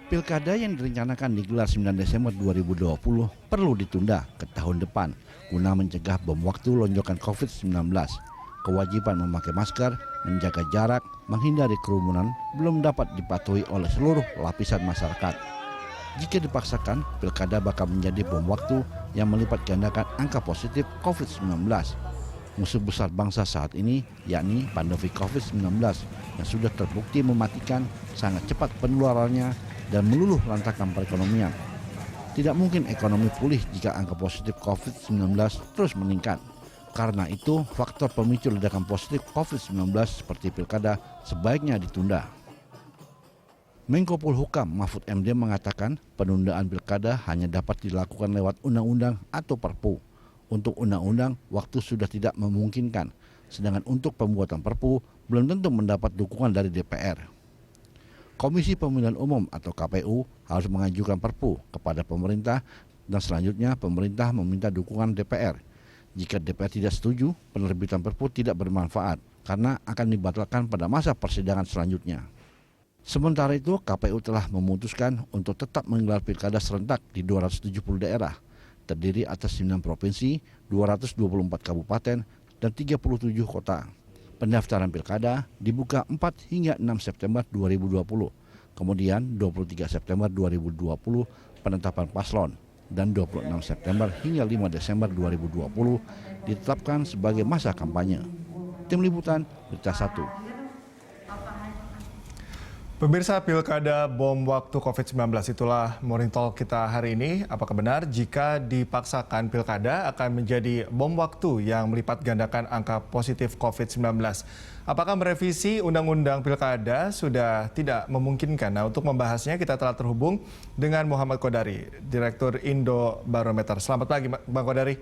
Pilkada yang direncanakan digelar 9 Desember 2020 perlu ditunda ke tahun depan guna mencegah bom waktu lonjakan COVID-19. Kewajiban memakai masker, menjaga jarak, menghindari kerumunan belum dapat dipatuhi oleh seluruh lapisan masyarakat. Jika dipaksakan, pilkada bakal menjadi bom waktu yang melipat gandakan angka positif COVID-19. Musuh besar bangsa saat ini yakni pandemi COVID-19 yang sudah terbukti mematikan, sangat cepat penularannya dan meluluh lantakan perekonomian. Tidak mungkin ekonomi pulih jika angka positif COVID-19 terus meningkat. Karena itu, faktor pemicu ledakan positif COVID-19 seperti pilkada sebaiknya ditunda. Menko Polhukam Mahfud MD mengatakan penundaan pilkada hanya dapat dilakukan lewat undang-undang atau Perpu. Untuk undang-undang, waktu sudah tidak memungkinkan, sedangkan untuk pembuatan Perpu belum tentu mendapat dukungan dari DPR. Komisi Pemilihan Umum atau KPU harus mengajukan Perpu kepada pemerintah dan selanjutnya pemerintah meminta dukungan DPR. Jika DPR tidak setuju, penerbitan Perpu tidak bermanfaat karena akan dibatalkan pada masa persidangan selanjutnya. Sementara itu, KPU telah memutuskan untuk tetap menggelar pilkada serentak di 270 daerah, terdiri atas 9 provinsi, 224 kabupaten, dan 37 kota. Pendaftaran pilkada dibuka 4 hingga 6 September 2020. Kemudian 23 September 2020 penetapan paslon dan 26 September hingga 5 Desember 2020 ditetapkan sebagai masa kampanye. Tim Liputan, Berita 1. Pemirsa, pilkada bom waktu COVID-19, itulah Morning Talk kita hari ini. Apakah benar jika dipaksakan pilkada akan menjadi bom waktu yang melipat gandakan angka positif COVID-19? Apakah merevisi undang-undang pilkada sudah tidak memungkinkan? Nah, untuk membahasnya kita telah terhubung dengan Muhammad Kodari, Direktur Indobarometer. Selamat pagi, Bang Kodari.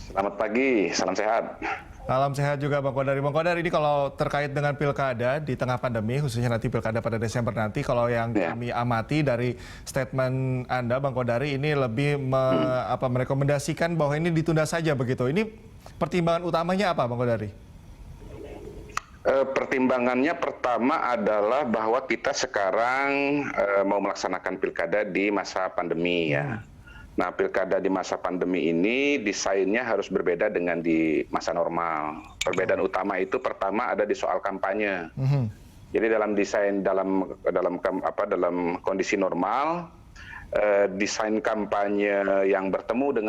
Selamat pagi, salam sehat. Salam sehat juga Bang Kodari. Bang Kodari, ini kalau terkait dengan pilkada di tengah pandemi, khususnya nanti pilkada pada Desember nanti, kalau yang kami amati dari statement Anda Bang Kodari, ini lebih merekomendasikan bahwa ini ditunda saja begitu. Ini pertimbangan utamanya apa Bang Kodari? Pertimbangannya pertama adalah bahwa kita sekarang mau melaksanakan pilkada di masa pandemi ya. Nah, pilkada di masa pandemi ini desainnya harus berbeda dengan di masa normal. Perbedaan utama itu pertama ada di soal kampanye. Jadi dalam desain dalam kondisi normal, desain kampanye yang bertemu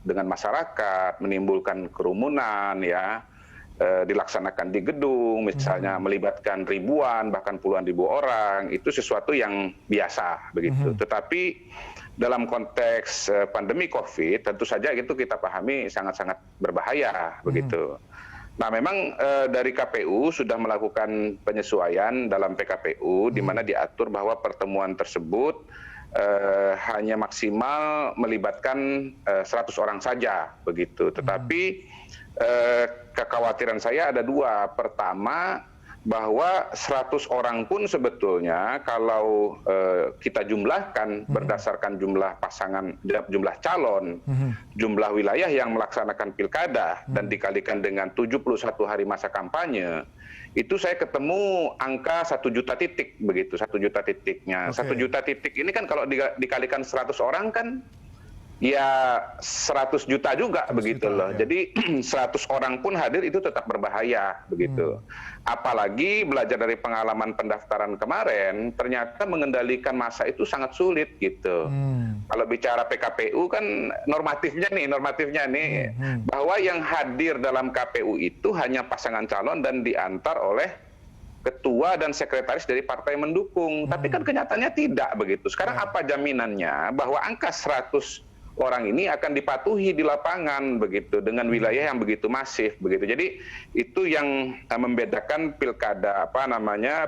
dengan masyarakat, menimbulkan kerumunan ya, dilaksanakan di gedung, misalnya melibatkan ribuan bahkan puluhan ribu orang, itu sesuatu yang biasa begitu. Tetapi dalam konteks pandemi COVID, tentu saja itu kita pahami sangat-sangat berbahaya begitu. Nah, memang dari KPU sudah melakukan penyesuaian dalam PKPU di mana diatur bahwa pertemuan tersebut hanya maksimal melibatkan 100 orang saja begitu. Tetapi kekhawatiran saya ada dua. Pertama, bahwa 100 orang pun sebetulnya kalau kita jumlahkan berdasarkan jumlah pasangan, jumlah calon, jumlah wilayah yang melaksanakan pilkada dan dikalikan dengan 71 hari masa kampanye, itu saya ketemu angka 1 juta titik begitu, 1 juta titiknya. 1 juta titik ini kan kalau dikalikan 100 orang kan ya 100 juta juga begitu loh. Ya. Jadi 100 orang pun hadir itu tetap berbahaya begitu. Apalagi belajar dari pengalaman pendaftaran kemarin, ternyata mengendalikan massa itu sangat sulit gitu. Kalau bicara PKPU kan normatifnya nih bahwa yang hadir dalam KPU itu hanya pasangan calon dan diantar oleh ketua dan sekretaris dari partai mendukung. Tapi kan kenyataannya tidak begitu. Sekarang apa jaminannya bahwa angka 100 orang ini akan dipatuhi di lapangan begitu dengan wilayah yang begitu masif begitu. Jadi itu yang membedakan pilkada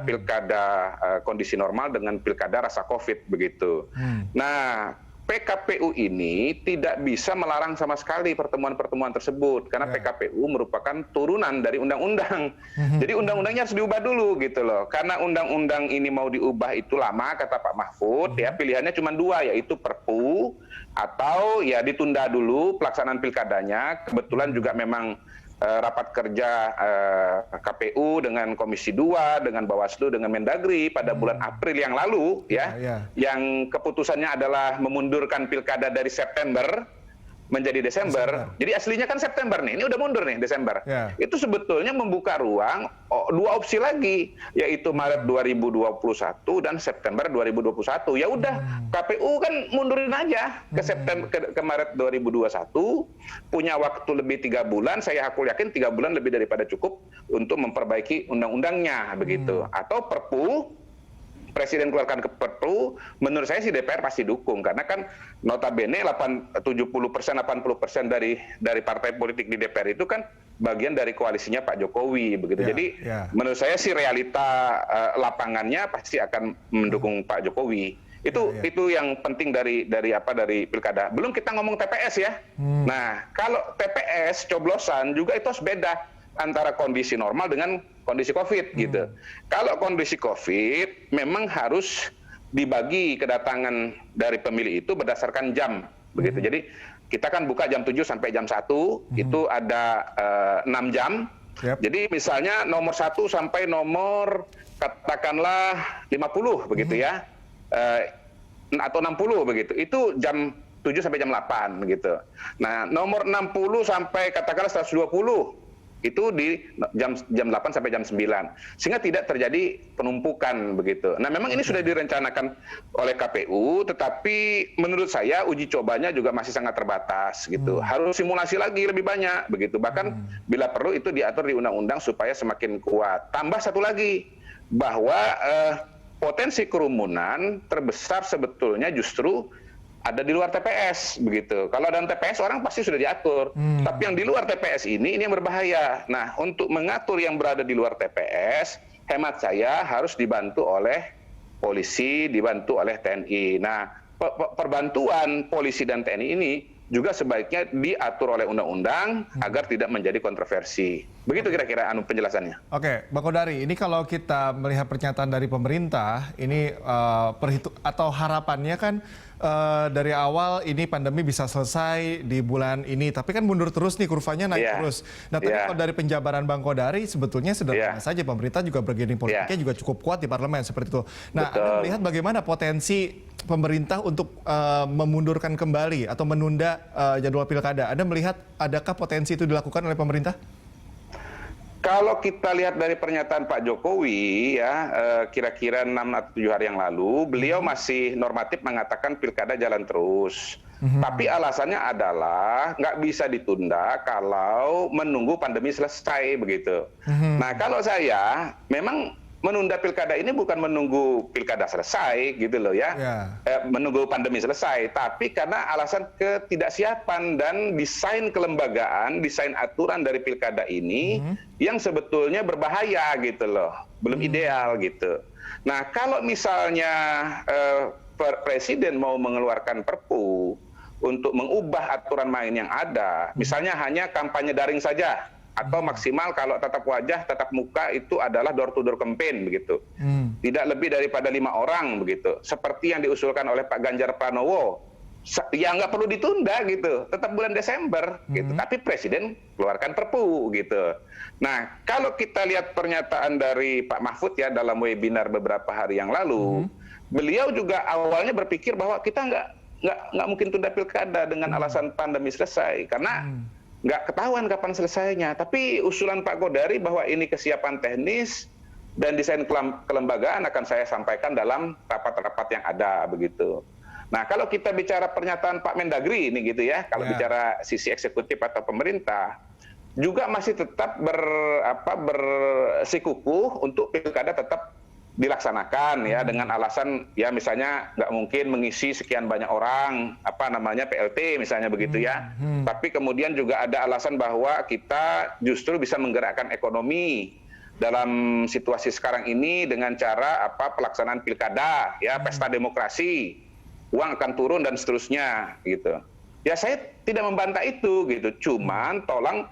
pilkada kondisi normal dengan pilkada rasa Covid begitu. Nah, PKPU ini tidak bisa melarang sama sekali pertemuan-pertemuan tersebut karena PKPU merupakan turunan dari undang-undang. Jadi undang-undangnya harus diubah dulu gitu loh. Karena undang-undang ini mau diubah itu lama kata Pak Mahfud ya, pilihannya cuma dua, yaitu Perpu atau ya ditunda dulu pelaksanaan pilkadanya. Kebetulan juga memang rapat kerja KPU dengan Komisi 2, dengan Bawaslu, dengan Mendagri pada bulan April yang lalu, yang keputusannya adalah memundurkan pilkada dari September menjadi Desember. Jadi aslinya kan September nih, ini udah mundur nih Desember. Itu sebetulnya membuka ruang dua opsi lagi, yaitu Maret 2021 dan September 2021. Ya udah, KPU kan mundurin aja ke September ke Maret 2021, punya waktu lebih 3 bulan. Aku yakin 3 bulan lebih daripada cukup untuk memperbaiki undang-undangnya begitu. Atau Perpu, Presiden keluarkan ke Perpu, menurut saya sih DPR pasti dukung, karena kan notabene 70%, 80% dari partai politik di DPR itu kan bagian dari koalisinya Pak Jokowi begitu. Jadi menurut saya sih realita lapangannya pasti akan mendukung Pak Jokowi. Itu yang penting dari pilkada. Belum kita ngomong TPS ya. Nah, kalau TPS coblosan juga itu harus beda antara kondisi normal dengan kondisi COVID gitu. Kalau kondisi COVID memang harus dibagi kedatangan dari pemilih itu berdasarkan jam begitu. Jadi kita kan buka jam 7 sampai jam 1, itu ada 6 jam. Jadi misalnya nomor 1 sampai nomor katakanlah 50 begitu ya. Atau 60 begitu. Itu jam 7 sampai jam 8 begitu. Nah, nomor 60 sampai katakanlah 120 itu di jam 8 sampai jam 9, sehingga tidak terjadi penumpukan begitu. Nah, memang ini sudah direncanakan oleh KPU, tetapi menurut saya uji cobanya juga masih sangat terbatas gitu. Harus simulasi lagi lebih banyak begitu. Bahkan bila perlu itu diatur di undang-undang supaya semakin kuat. Tambah satu lagi, bahwa potensi kerumunan terbesar sebetulnya justru ada di luar TPS begitu. Kalau dalam TPS orang pasti sudah diatur, tapi yang di luar TPS ini yang berbahaya. Nah, untuk mengatur yang berada di luar TPS, hemat saya harus dibantu oleh polisi, dibantu oleh TNI. Nah, perbantuan polisi dan TNI ini juga sebaiknya diatur oleh undang-undang agar tidak menjadi kontroversi. Begitu kira-kira penjelasannya. Oke, Bang Kodari, ini kalau kita melihat pernyataan dari pemerintah, ini atau harapannya kan dari awal ini pandemi bisa selesai di bulan ini, tapi kan mundur terus nih, kurvanya naik terus. Nah, tapi kalau dari penjabaran Bang Kodari, sebetulnya sederhana saja, pemerintah juga bergaining politiknya juga cukup kuat di parlemen seperti itu. Nah, Anda melihat bagaimana potensi pemerintah untuk memundurkan kembali atau menunda jadwal pilkada? Anda melihat adakah potensi itu dilakukan oleh pemerintah? Kalau kita lihat dari pernyataan Pak Jokowi ya, kira-kira 6 atau 7 hari yang lalu, beliau masih normatif mengatakan pilkada jalan terus. Tapi alasannya adalah nggak bisa ditunda kalau menunggu pandemi selesai begitu. Nah, kalau saya memang menunda pilkada ini bukan menunggu pilkada selesai gitu loh ya, menunggu pandemi selesai, tapi karena alasan ketidaksiapan dan desain kelembagaan, desain aturan dari pilkada ini yang sebetulnya berbahaya gitu loh, belum ideal gitu. Nah, kalau misalnya Presiden mau mengeluarkan Perpu untuk mengubah aturan main yang ada, misalnya hanya kampanye daring saja, atau maksimal kalau tatap wajah, tatap muka itu adalah door to door campaign begitu. Tidak lebih daripada 5 orang begitu. Seperti yang diusulkan oleh Pak Ganjar Pranowo. Ya nggak perlu ditunda gitu, tetap bulan Desember gitu. Tapi Presiden keluarkan Perpu gitu. Nah, kalau kita lihat pernyataan dari Pak Mahfud ya dalam webinar beberapa hari yang lalu, beliau juga awalnya berpikir bahwa kita nggak mungkin tunda pilkada dengan alasan pandemi selesai, karena nggak ketahuan kapan selesainya. Tapi usulan Pak Kodari bahwa ini kesiapan teknis dan desain kelembagaan akan saya sampaikan dalam rapat-rapat yang ada begitu. Nah, kalau kita bicara pernyataan Pak Mendagri ini gitu ya, kalau bicara sisi eksekutif atau pemerintah, juga masih tetap bersikukuh untuk pilkada tetap dilaksanakan ya, dengan alasan ya misalnya nggak mungkin mengisi sekian banyak orang PLT misalnya begitu ya. Tapi kemudian juga ada alasan bahwa kita justru bisa menggerakkan ekonomi dalam situasi sekarang ini dengan cara pelaksanaan pilkada ya, pesta demokrasi, uang akan turun dan seterusnya gitu. Ya saya tidak membantah itu gitu, cuman tolong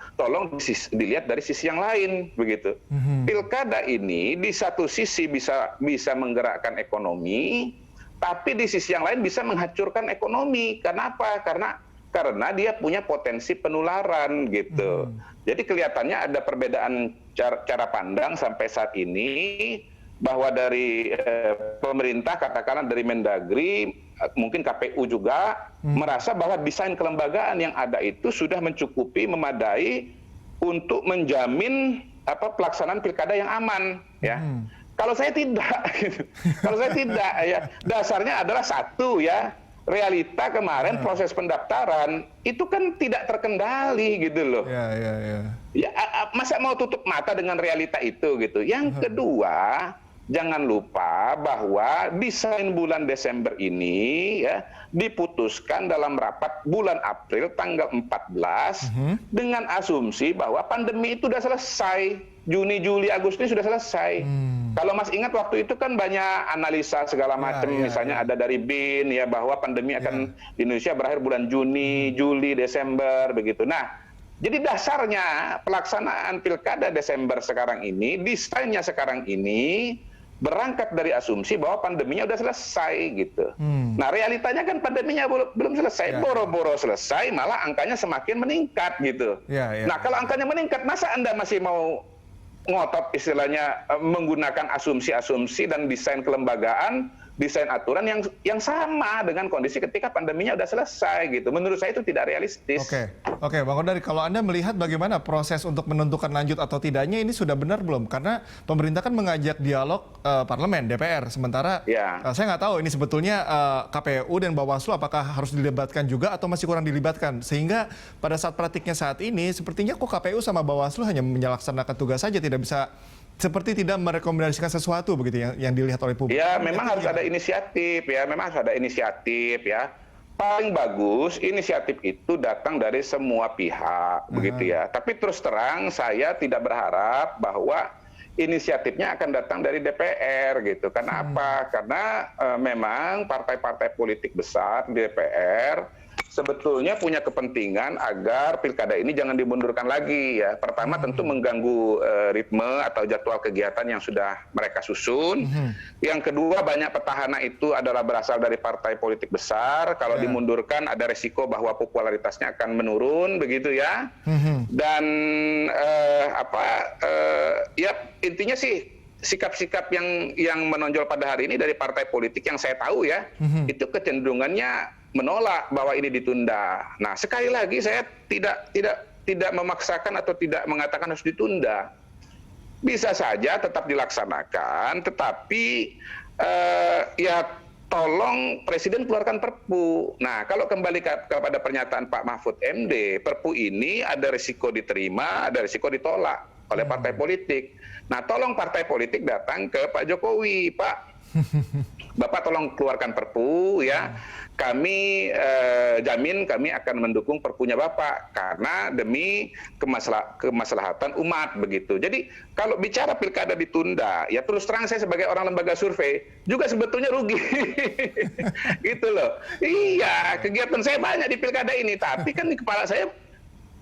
dilihat dari sisi yang lain begitu. Pilkada ini di satu sisi bisa menggerakkan ekonomi, tapi di sisi yang lain bisa menghancurkan ekonomi. Kenapa? Karena karena dia punya potensi penularan gitu. Jadi kelihatannya ada perbedaan cara pandang sampai saat ini bahwa dari pemerintah, katakanlah dari Mendagri, mungkin KPU juga merasa bahwa desain kelembagaan yang ada itu sudah mencukupi, memadai untuk menjamin pelaksanaan pilkada yang aman, ya. Kalau saya tidak, gitu. Kalau saya tidak, ya. Dasarnya adalah satu, ya. Realita kemarin proses pendaftaran itu kan tidak terkendali gitu loh. Ya, masa mau tutup mata dengan realita itu gitu. Yang kedua, jangan lupa bahwa desain bulan Desember ini ya diputuskan dalam rapat bulan April tanggal 14 dengan asumsi bahwa pandemi itu sudah selesai. Juni, Juli, Agustus sudah selesai. Kalau Mas ingat waktu itu kan banyak analisa segala macam, misalnya ada dari BIN ya bahwa pandemi akan di Indonesia berakhir bulan Juni, Juli, Desember begitu. Nah, jadi dasarnya pelaksanaan pilkada Desember sekarang ini, desainnya sekarang ini berangkat dari asumsi bahwa pandeminya udah selesai gitu. Nah, realitanya kan pandeminya belum selesai, boro-boro selesai, malah angkanya semakin meningkat gitu. Nah, kalau angkanya meningkat, masa Anda masih mau ngotot istilahnya menggunakan asumsi-asumsi dan desain kelembagaan, desain aturan yang sama dengan kondisi ketika pandeminya udah selesai gitu. Menurut saya itu tidak realistis. Oke, Bang Kodari, kalau Anda melihat bagaimana proses untuk menentukan lanjut atau tidaknya ini sudah benar belum? Karena pemerintah kan mengajak dialog parlemen, DPR. Sementara saya nggak tahu ini sebetulnya KPU dan Bawaslu apakah harus dilibatkan juga atau masih kurang dilibatkan. Sehingga pada saat praktiknya saat ini sepertinya kok KPU sama Bawaslu hanya menyelaksanakan tugas saja, tidak bisa seperti tidak merekomendasikan sesuatu begitu yang dilihat oleh publik. Ya, memang harus ada inisiatif ya, memang harus ada inisiatif ya. Paling bagus inisiatif itu datang dari semua pihak begitu ya. Tapi terus terang saya tidak berharap bahwa inisiatifnya akan datang dari DPR gitu. Karena apa? Karena memang partai-partai politik besar di DPR sebetulnya punya kepentingan agar pilkada ini jangan dimundurkan lagi ya. Pertama tentu mengganggu ritme atau jadwal kegiatan yang sudah mereka susun. Yang kedua, banyak petahana itu adalah berasal dari partai politik besar. Kalau dimundurkan ada resiko bahwa popularitasnya akan menurun begitu ya. Dan ya intinya sih sikap-sikap yang menonjol pada hari ini dari partai politik yang saya tahu ya, itu kecenderungannya menolak bahwa ini ditunda. Nah, sekali lagi saya tidak memaksakan atau tidak mengatakan harus ditunda. Bisa saja tetap dilaksanakan, tetapi ya tolong Presiden keluarkan Perpu. Nah, kalau kembali kepada pernyataan Pak Mahfud MD, Perpu ini ada risiko diterima, ada risiko ditolak oleh partai politik. Nah, tolong partai politik datang ke Pak Jokowi, Pak. Bapak tolong keluarkan Perpu ya. Kami jamin kami akan mendukung Perpunya Bapak karena demi kemaslahatan umat begitu. Jadi kalau bicara pilkada ditunda, ya terus terang saya sebagai orang lembaga survei juga sebetulnya rugi. Gitu loh. Iya, kegiatan saya banyak di pilkada ini, tapi kan di kepala saya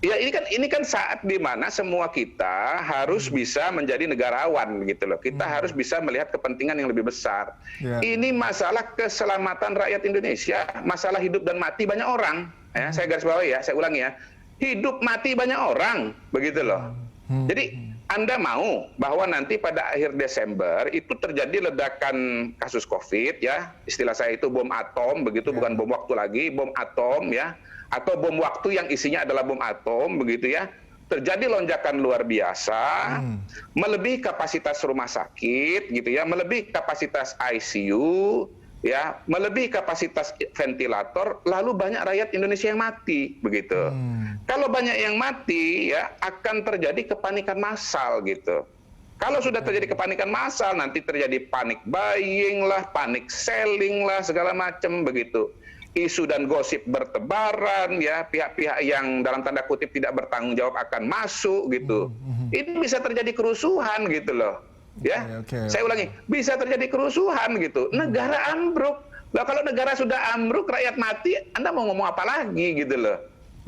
ya ini kan saat di mana semua kita harus bisa menjadi negarawan gitu loh. Kita harus bisa melihat kepentingan yang lebih besar. Ini masalah keselamatan rakyat Indonesia, masalah hidup dan mati banyak orang. Ya, saya garis bawahi ya, saya ulangi ya. Hidup mati banyak orang, begitu loh. Jadi Anda mau bahwa nanti pada akhir Desember itu terjadi ledakan kasus COVID ya, istilah saya itu bom atom begitu, bukan bom waktu lagi, bom atom ya. Atau bom waktu yang isinya adalah bom atom begitu ya, terjadi lonjakan luar biasa, melebihi kapasitas rumah sakit gitu ya, melebihi kapasitas ICU ya, melebihi kapasitas ventilator, lalu banyak rakyat Indonesia yang mati begitu. Kalau banyak yang mati ya akan terjadi kepanikan massal gitu. Kalau sudah terjadi kepanikan massal, nanti terjadi panic buying lah, panic selling lah, segala macam begitu. Isu dan gosip bertebaran ya, pihak-pihak yang dalam tanda kutip tidak bertanggung jawab akan masuk gitu. Ini bisa terjadi kerusuhan gitu loh. Ya. Saya ulangi, bisa terjadi kerusuhan gitu. Negara ambruk. Lah kalau negara sudah ambruk, rakyat mati, Anda mau ngomong apa lagi gitu loh.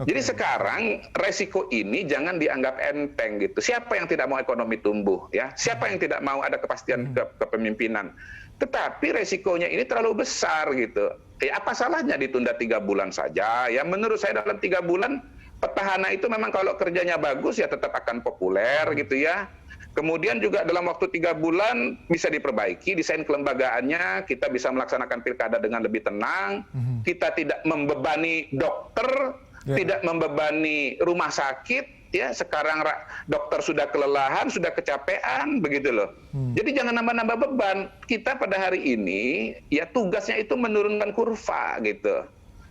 Jadi sekarang resiko ini jangan dianggap enteng gitu. Siapa yang tidak mau ekonomi tumbuh ya? Siapa yang tidak mau ada kepastian kepemimpinan? Tetapi resikonya ini terlalu besar gitu. apa salahnya ditunda 3 bulan saja? Ya menurut saya dalam 3 bulan petahana itu memang kalau kerjanya bagus ya tetap akan populer gitu ya. Kemudian juga dalam waktu 3 bulan bisa diperbaiki desain kelembagaannya, kita bisa melaksanakan pilkada dengan lebih tenang, kita tidak membebani dokter, tidak membebani rumah sakit, ya sekarang dokter sudah kelelahan, sudah kecapean, begitu loh. Jadi jangan nambah-nambah beban. Kita pada hari ini ya tugasnya itu menurunkan kurva gitu.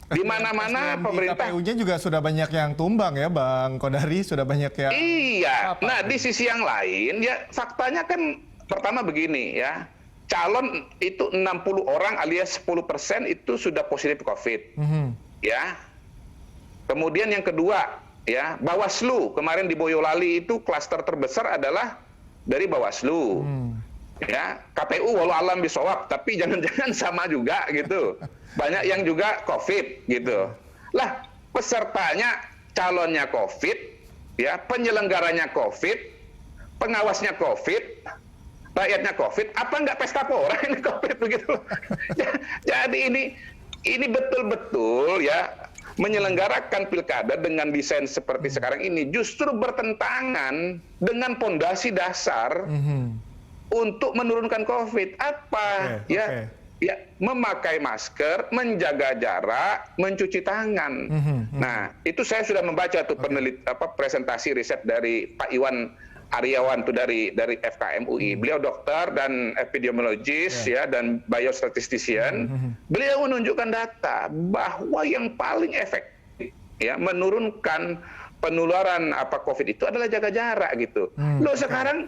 Di mana-mana pemerintah KPU-nya juga sudah banyak yang tumbang ya Bang Kodari, sudah banyak yang iya. Nah, di sisi yang lain ya faktanya kan pertama begini ya. Calon itu 60 orang alias 10% itu sudah positif COVID. Ya. Kemudian yang kedua ya, Bawaslu kemarin di Boyolali itu klaster terbesar adalah dari Bawaslu. Ya, KPU walau alam bisawab, tapi jangan-jangan sama juga gitu. Banyak yang juga COVID gitu. Lah, pesertanya calonnya COVID, ya, penyelenggaranya COVID, pengawasnya COVID, rakyatnya COVID, apa enggak pesta pora ini COVID begitu. Jadi ini betul-betul ya menyelenggarakan pilkada dengan desain seperti sekarang ini justru bertentangan dengan pondasi dasar untuk menurunkan COVID. Apa? Ya, memakai masker, menjaga jarak, mencuci tangan. Nah, itu saya sudah membaca tuh presentasi riset dari Pak Iwan Aryawan tuh dari FKM UI. Beliau dokter dan epidemiologis ya dan biostatistician. Beliau menunjukkan data bahwa yang paling efektif ya menurunkan penularan COVID itu adalah jaga jarak gitu. Loh sekarang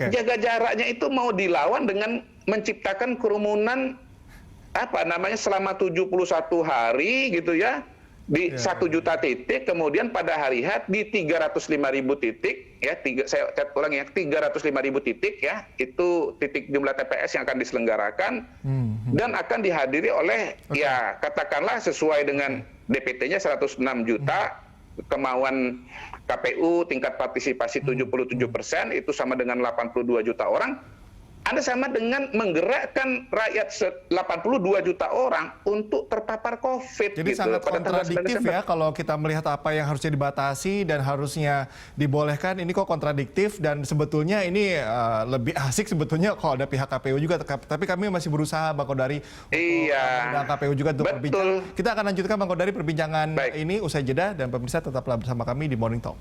jaga jaraknya itu mau dilawan dengan menciptakan kerumunan selama 71 hari gitu ya di 1 juta titik, kemudian pada hari H di 305.000 titik ya, saya ulang ya, 305.000 titik ya, itu titik jumlah TPS yang akan diselenggarakan dan akan dihadiri oleh ya katakanlah sesuai dengan DPT-nya 106 juta, kemauan KPU tingkat partisipasi 77% itu sama dengan 82 juta orang. Anda sama dengan menggerakkan rakyat 82 juta orang untuk terpapar COVID. Jadi gitu, sangat pada kontradiktif ya kalau kita melihat apa yang harusnya dibatasi dan harusnya dibolehkan, ini kok kontradiktif dan sebetulnya ini lebih asik sebetulnya kalau ada pihak KPU juga. Tapi kami masih berusaha Bang Kodari untuk KPU juga untuk berbincang. Kita akan lanjutkan Bang Kodari perbincangan ini usai jeda dan pemirsa tetaplah bersama kami di Morning Talk.